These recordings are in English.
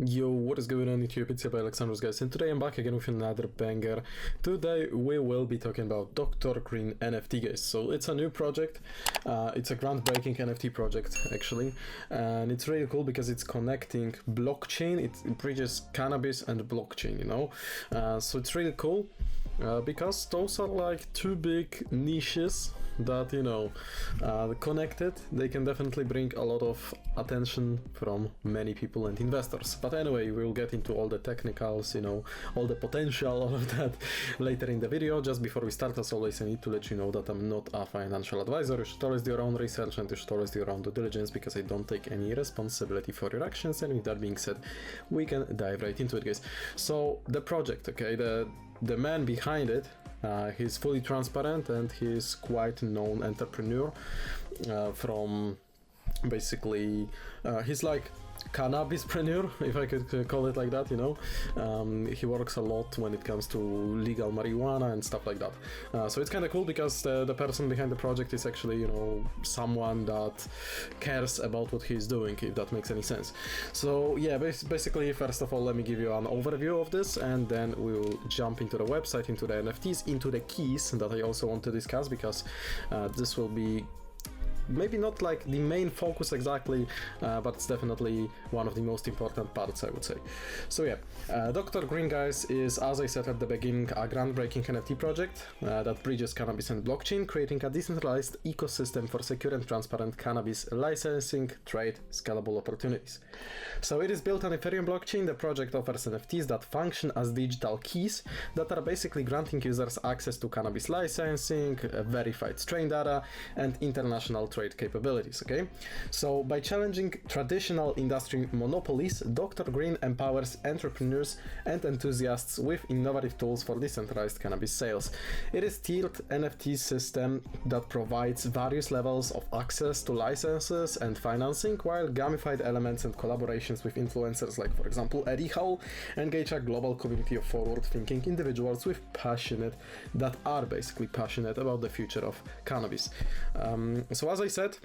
Yo, what is going on YouTube? It's your boy Alexandrus, guys, and today I'm back again with another banger. Today we will be talking about Dr. Green NFT, guys. So it's a new project. It's a groundbreaking NFT project, actually, and it's really cool because it's connecting blockchain. It bridges cannabis and blockchain, you know. So it's really cool because those are like two big niches that, you know, connected. They can definitely bring a lot of attention from many people and investors. But anyway, we'll get into all the technicals, you know, all the potential, all of that later in the video. Just before we start, as always, I need to let you know that I'm not a financial advisor. You should always do your own research and you should always do your own due diligence because I don't take any responsibility for your actions. And with that being said, we can dive right into it, guys. So the project, okay, the man behind it, he's fully transparent and he's quite known entrepreneur from basically, he's like cannabispreneur, if I could call it like that, you know. He works a lot when it comes to legal marijuana and stuff like that. So it's kind of cool because the person behind the project is actually, you know, someone that cares about what he's doing, if that makes any sense. So yeah, basically, first of all, let me give you an overview of this, and then we'll jump into the website, into the NFTs, into the keys that I also want to discuss, because this will be maybe not like the main focus exactly, but it's definitely one of the most important parts, I would say. So yeah, Dr. Green, guys, is, as I said at the beginning, a groundbreaking NFT project that bridges cannabis and blockchain, creating a decentralized ecosystem for secure and transparent cannabis licensing, trade, scalable opportunities. So it is built on Ethereum blockchain. The project offers NFTs that function as digital keys that are basically granting users access to cannabis licensing, verified strain data, and international trade capabilities. Okay, so by challenging traditional industry monopolies, Dr. Green empowers entrepreneurs and enthusiasts with innovative tools for decentralized cannabis sales. It is tiered NFT system that provides various levels of access to licenses and financing, while gamified elements and collaborations with influencers like, for example, Eddie Hall, engage a global community of forward-thinking individuals that are basically passionate about the future of cannabis. So as I said,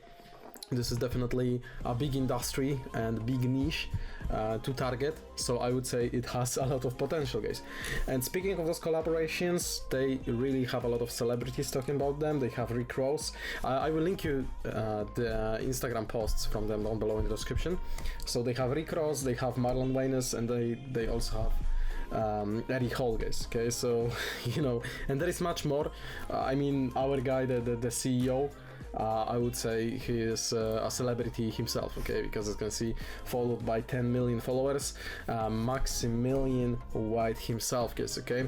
this is definitely a big industry and big niche to target, so I would say it has a lot of potential, guys. And speaking of those collaborations, they really have a lot of celebrities talking about them. They have Rick Ross. I will link you the Instagram posts from them down below in the description. So they have Rick Ross, they have Marlon Wayans, and they also have Eddie Hall, guys. Okay, so you know, and there is much more. I mean, our guy, the CEO, I would say he is a celebrity himself, okay, because as you can see, followed by 10 million followers, Maximilian White himself, guys, okay.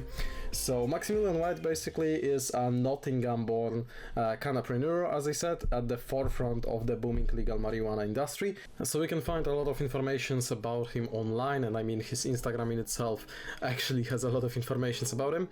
So Maximilian White basically is a Nottingham-born cannapreneur, as I said, at the forefront of the booming legal marijuana industry. So we can find a lot of information about him online, and I mean, his Instagram in itself actually has a lot of information about him.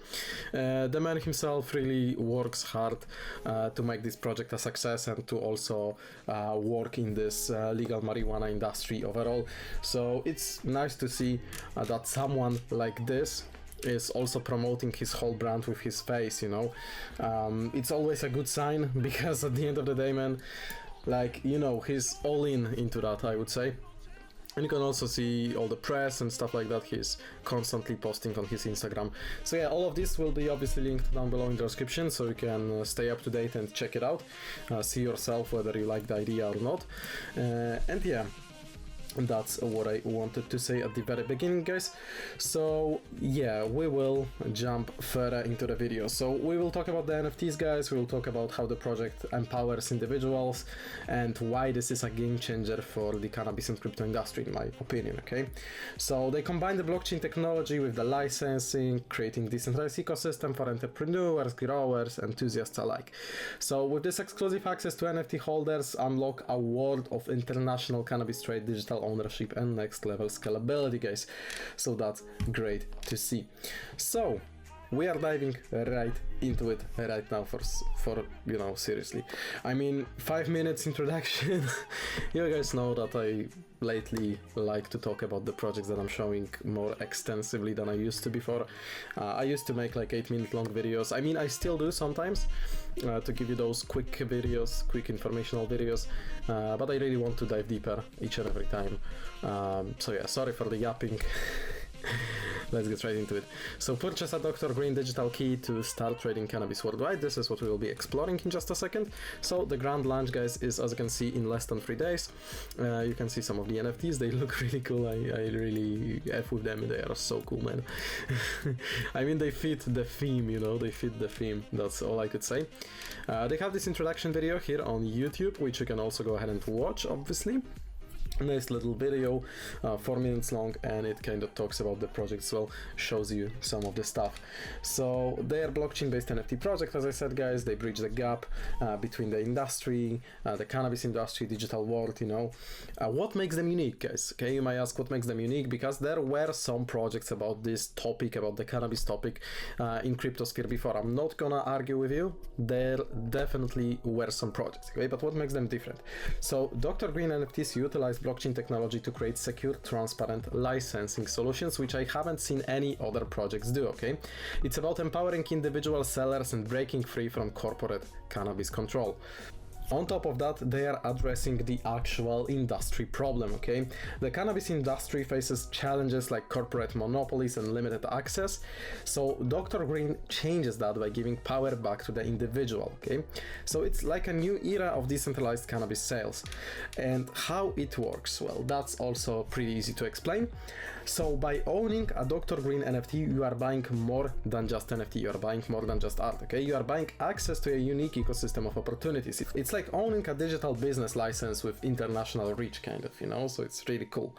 The man himself really works hard to make this project a success and to also work in this legal marijuana industry overall. So it's nice to see that someone like this is also promoting his whole brand with his face, you know. It's always a good sign because at the end of the day, man, like, you know, he's all into that, I would say. And you can also see all the press and stuff like that he's constantly posting on his Instagram. So yeah, all of this will be obviously linked down below in the description, so you can stay up to date and check it out, see yourself whether you like the idea or not. And yeah, that's what I wanted to say at the very beginning, guys. So yeah, we will jump further into the video. So we will talk about the NFTs, guys. We will talk about how the project empowers individuals and why this is a game changer for the cannabis and crypto industry, in my opinion, okay. So they combine the blockchain technology with the licensing, creating decentralized ecosystem for entrepreneurs, growers, enthusiasts alike. So with this exclusive access to NFT holders, unlock a world of international cannabis trade, digital ownership, and next level scalability, guys. So that's great to see. So we are diving right into it right now for seriously. I mean, 5 minutes introduction. You guys know that I lately like to talk about the projects that I'm showing more extensively than I used to before. I used to make like 8-minute long videos. I mean, I still do sometimes to give you those quick videos, quick informational videos, but I really want to dive deeper each and every time. So yeah, sorry for the yapping. Let's get right into it. So purchase a Dr. Green digital key to start trading cannabis worldwide. This is what we will be exploring in just a second. So the grand launch, guys, is, as you can see, in less than 3 days. You can see some of the NFTs. They look really cool. I really F with them. They are so cool, man. I mean, they fit the theme, you know, they fit the theme. That's all I could say. They have this introduction video here on YouTube, which you can also go ahead and watch, obviously. Nice little video, 4 minutes long, and it kind of talks about the project as well, shows you some of the stuff. So they are blockchain-based NFT project, as I said, guys. They bridge the gap between the industry, the cannabis industry, digital world, you know. What makes them unique, guys? Okay, you might ask what makes them unique, because there were some projects about this topic, about the cannabis topic in cryptosphere before. I'm not gonna argue with you. There definitely were some projects, okay? But what makes them different? So Dr. Green NFTs utilize blockchain technology to create secure, transparent licensing solutions, which I haven't seen any other projects do, okay? It's about empowering individual sellers and breaking free from corporate cannabis control. On top of that, they are addressing the actual industry problem, okay? The cannabis industry faces challenges like corporate monopolies and limited access. So Dr. Green changes that by giving power back to the individual, okay? So it's like a new era of decentralized cannabis sales. And how it works, well, that's also pretty easy to explain. So by owning a Dr. Green NFT, you are buying more than just NFT, you are buying more than just art, okay? You are buying access to a unique ecosystem of opportunities. It's like owning a digital business license with international reach, kind of, you know, so it's really cool.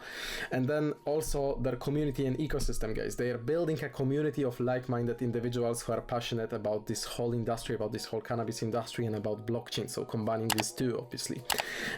And then also their community and ecosystem, guys. They are building a community of like-minded individuals who are passionate about this whole industry, about this whole cannabis industry, and about blockchain, so combining these two, obviously.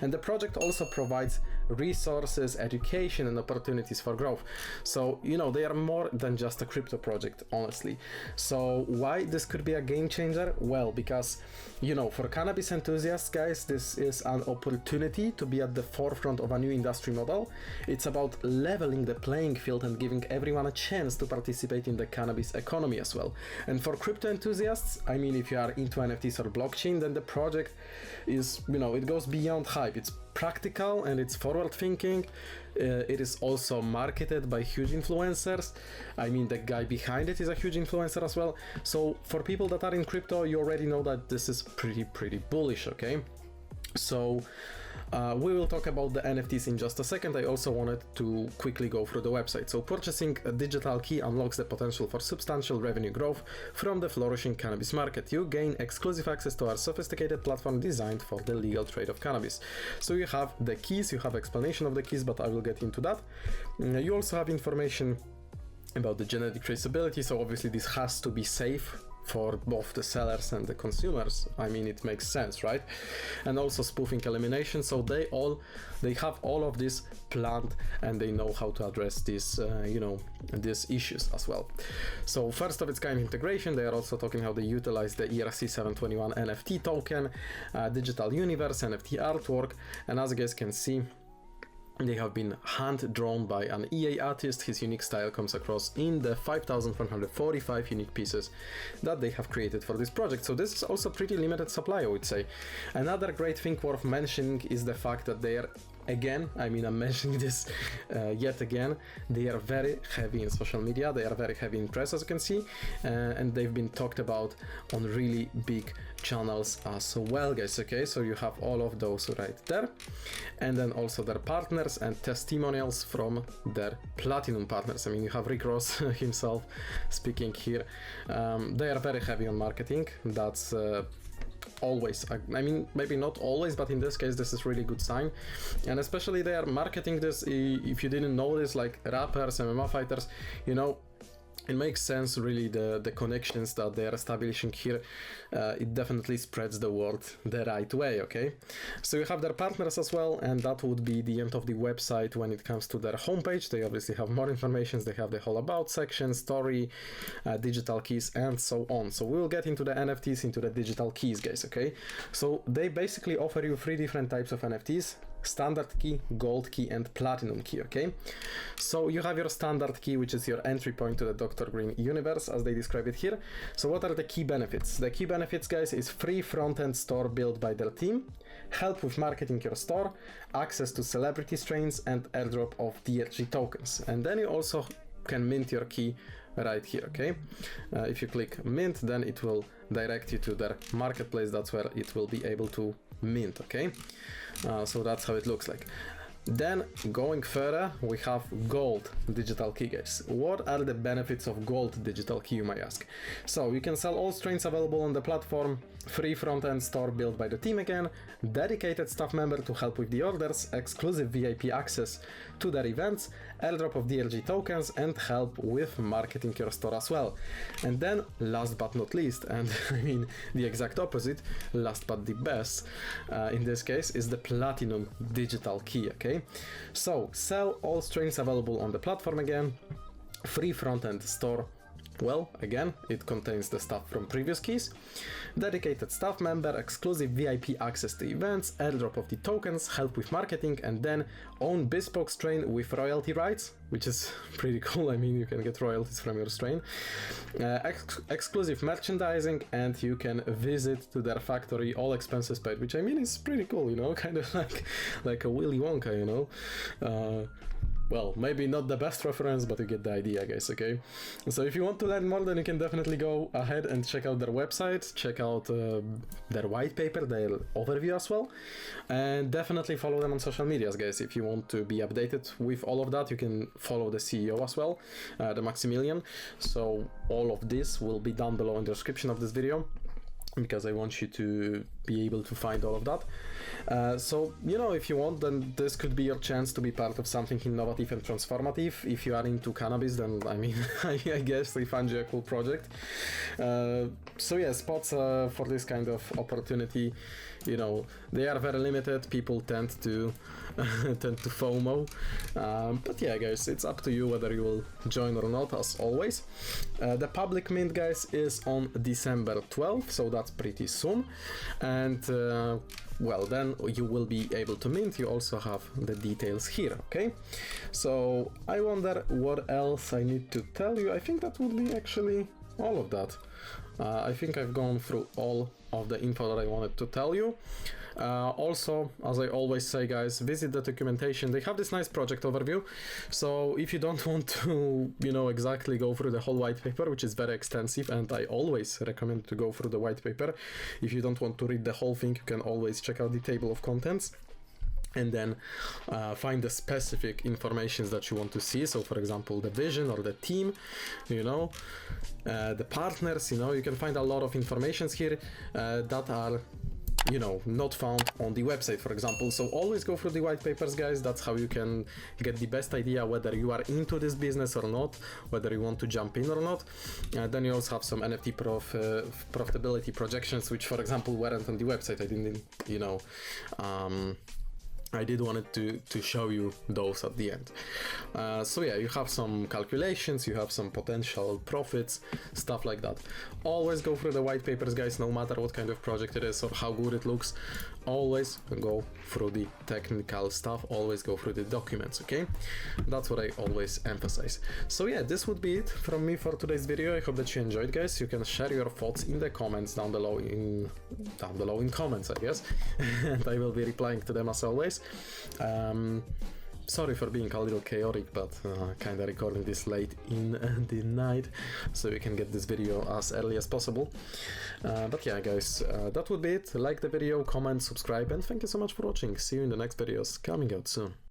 And the project also provides resources, education, and opportunities for growth. So, you know, they are more than just a crypto project, honestly. So why this could be a game changer? Well, because, you know, for cannabis enthusiasts, guys, this is an opportunity to be at the forefront of a new industry model. It's about leveling the playing field and giving everyone a chance to participate in the cannabis economy as well. And for crypto enthusiasts, I mean, if you are into NFTs or blockchain, then the project is, you know, it goes beyond hype. It's practical and it's forward thinking. It is also marketed by huge influencers. I mean, the guy behind it is a huge influencer as well. So for people that are in crypto, you already know that this is pretty bullish, okay? So we will talk about the NFTs in just a second. I also wanted to quickly go through the website. So purchasing a digital key unlocks the potential for substantial revenue growth from the flourishing cannabis market. You gain exclusive access to our sophisticated platform designed for the legal trade of cannabis. So you have the keys, you have explanation of the keys, but I will get into that. You also have information about the genetic traceability. So obviously this has to be safe for both the sellers and the consumers. I mean, it makes sense, right? And also spoofing elimination. So they have all of this planned, and they know how to address this, you know, these issues as well. So first of its kind integration, they are also talking how they utilize the ERC-721 NFT token, digital universe, NFT artwork, and as you guys can see, they have been hand-drawn by an EA artist. His unique style comes across in the 5,145 unique pieces that they have created for this project. So this is also pretty limited supply, I would say. Another great thing worth mentioning is the fact that they are, again, I mean, I'm mentioning this yet again, they are very heavy in social media, they are very heavy in press, as you can see, and they've been talked about on really big channels as well, guys, okay? So you have all of those right there, and then also their partners and testimonials from their platinum partners. I mean, you have Rick Ross himself speaking here. They are very heavy on marketing. That's always, I mean, maybe not always, but in this case this is really good sign. And especially they are marketing this, if you didn't know this, like rappers, MMA fighters, you know, it makes sense, really, the connections that they are establishing here. It definitely spreads the word the right way, okay? So you have their partners as well, and that would be the end of the website when it comes to their homepage. They obviously have more information. They have the whole about section, story, digital keys, and so on. So we will get into the NFTs, into the digital keys, guys, okay? So they basically offer you 3 different types of NFTs: standard key, gold key, and platinum key, okay? So you have your standard key, which is your entry point to the Dr. Green universe, as they describe it here. So what are the key benefits? The key benefits, guys, is free front-end store built by their team, help with marketing your store, access to celebrity strains, and airdrop of DRG tokens. And then you also can mint your key right here, okay? If you click mint, then it will direct you to their marketplace. That's where it will be able to mint, okay? So that's how it looks like. Then going further, we have gold digital key, guys. What are the benefits of gold digital key, you might ask? So you can sell all strains available on the platform, free front-end store built by the team again, dedicated staff member to help with the orders, exclusive VIP access to their events, airdrop of DLG tokens, and help with marketing your store as well. And then last but not least, and I mean the exact opposite, last but the best, in this case, is the platinum digital key, okay? So sell all strains available on the platform again, free front-end store. Well, again, it contains the stuff from previous keys, dedicated staff member, exclusive VIP access to events, airdrop of the tokens, help with marketing, and then own bespoke strain with royalty rights, which is pretty cool. I mean, you can get royalties from your strain, exclusive merchandising, and you can visit to their factory, all expenses paid, which I mean is pretty cool, you know, kind of like a Willy Wonka, you know. Well, maybe not the best reference, but you get the idea, guys, okay? So if you want to learn more, then you can definitely go ahead and check out their website, check out their white paper, their overview as well, and definitely follow them on social medias, guys. If you want to be updated with all of that, you can follow the CEO as well, the Maximilian. So all of this will be down below in the description of this video, because I want you to be able to find all of that. So, you know, if you want, then this could be your chance to be part of something innovative and transformative. If you are into cannabis, then I mean, I guess they found you a cool project. So yeah, spots for this kind of opportunity, you know, they are very limited. People tend to FOMO, but yeah, guys, it's up to you whether you will join or not, as always. The public mint, guys, is on December 12th, so that's pretty soon, and well, then you will be able to mint. You also have the details here, okay? So I wonder what else I need to tell you. I think that would be actually all of that. I think I've gone through all of the info that I wanted to tell you. Also, as I always say, guys, visit the documentation. They have this nice project overview. So if you don't want to, you know, exactly go through the whole white paper, which is very extensive, and I always recommend to go through the white paper. If you don't want to read the whole thing, you can always check out the table of contents, and then find the specific informations that you want to see. So for example, the vision or the team, you know, the partners, you know, you can find a lot of informations here that are, you know, not found on the website, for example. So always go through the white papers, guys. That's how you can get the best idea whether you are into this business or not, whether you want to jump in or not. Then you also have some NFT profitability projections, which, for example, weren't on the website. I didn't, you know, I did wanted to show you those at the end. So yeah, you have some calculations, you have some potential profits, stuff like that. Always go through the white papers, guys, no matter what kind of project it is or how good it looks. Always go through the technical stuff, always go through the documents, okay? That's what I always emphasize. So yeah, this would be it from me for today's video. I hope that you enjoyed, guys. You can share your thoughts in the comments down below in comments, I guess, and I will be replying to them as always. Sorry for being a little chaotic, but kind of recording this late in the night so we can get this video as early as possible. But yeah, guys, that would be it. Like the video, comment, subscribe, and thank you so much for watching. See you in the next videos coming out soon.